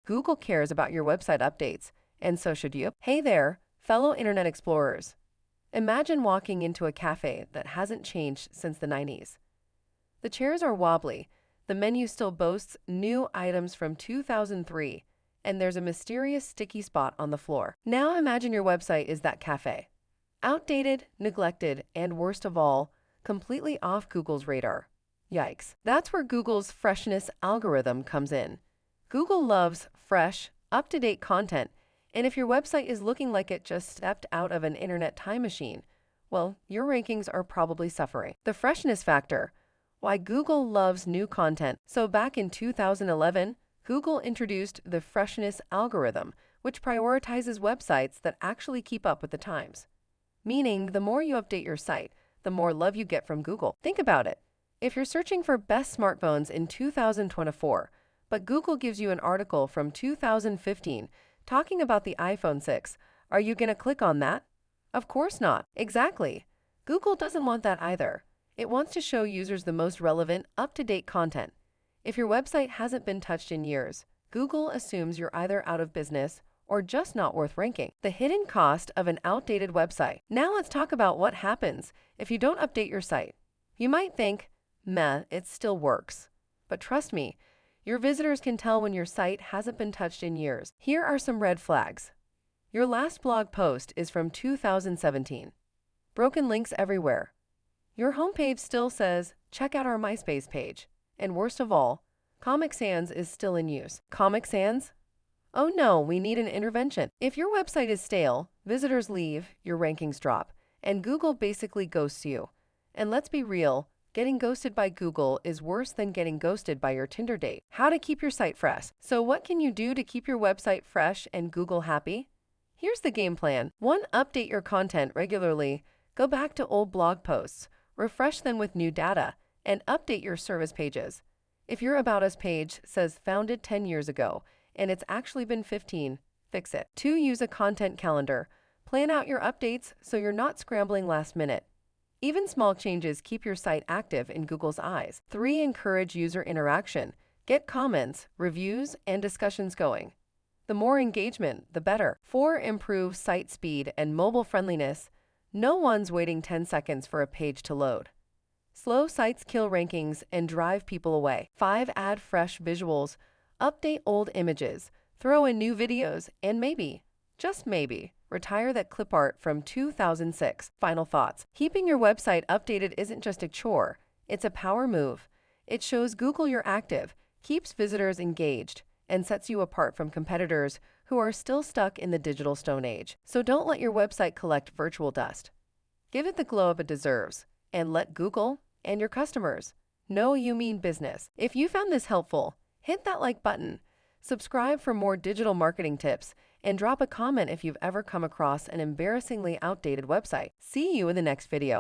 Google cares about your website updates, and so should you. Hey there, fellow Internet Explorers. Imagine walking into a cafe that hasn't changed since the 90s. The chairs are wobbly, the menu still boasts new items from 2003, and there's a mysterious sticky spot on the floor. Now imagine your website is that cafe. Outdated, neglected, and worst of all, completely off Google's radar. Yikes. That's where Google's freshness algorithm comes in. Google loves fresh, up-to-date content, and if your website is looking like it just stepped out of an internet time machine, well, your rankings are probably suffering. The freshness factor. Why Google loves new content. So back in 2011, Google introduced the freshness algorithm, which prioritizes websites that actually keep up with the times. Meaning, the more you update your site, the more love you get from Google. Think about it. If you're searching for best smartphones in 2024, but Google gives you an article from 2015 talking about the iPhone 6, are you going to click on that? Of course not. Exactly. Google doesn't want that either. It wants to show users the most relevant, up-to-date content. If your website hasn't been touched in years, Google assumes you're either out of business or just not worth ranking. The hidden cost of an outdated website. Now let's talk about what happens if you don't update your site. You might think, meh, it still works. But trust me, your visitors can tell when your site hasn't been touched in years. Here are some red flags. Your last blog post is from 2017. Broken links everywhere. Your homepage still says, check out our MySpace page. And worst of all, Comic Sans is still in use. Comic Sans? Oh no, we need an intervention. If your website is stale, visitors leave, your rankings drop, and Google basically ghosts you. And let's be real, getting ghosted by Google is worse than getting ghosted by your Tinder date. How to keep your site fresh. So what can you do to keep your website fresh and Google happy? Here's the game plan. 1. Update your content regularly. Go back to old blog posts, refresh them with new data, and update your service pages. If your About Us page says founded 10 years ago, and it's actually been 15, fix it. 2. Use a content calendar. Plan out your updates so you're not scrambling last minute. Even small changes keep your site active in Google's eyes. 3. Encourage user interaction. Get comments, reviews, and discussions going. The more engagement, the better. 4. Improve site speed and mobile friendliness. No one's waiting 10 seconds for a page to load. Slow sites kill rankings and drive people away. 5. Add fresh visuals. Update old images. Throw in new videos, and maybe, just maybe, retire that clip art from 2006. Final thoughts. Keeping your website updated isn't just a chore, it's a power move. It shows Google you're active, keeps visitors engaged, and sets you apart from competitors who are still stuck in the digital stone age. So don't let your website collect virtual dust. Give it the glow it deserves, and let Google and your customers know you mean business. If you found this helpful, hit that like button, subscribe for more digital marketing tips, and drop a comment if you've ever come across an embarrassingly outdated website. See you in the next video.